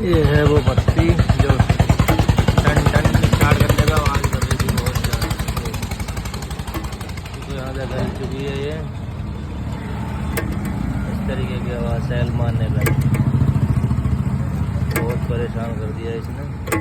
ये है वो बत्ती जो टन टन स्टार्ट करने का आवाज कर रही थी बहुत ज़्यादा। तो यहाँ से गल चुकी है ये, इस तरीके की आवाज़ सैल मारने लगी, बहुत परेशान कर दिया इसने।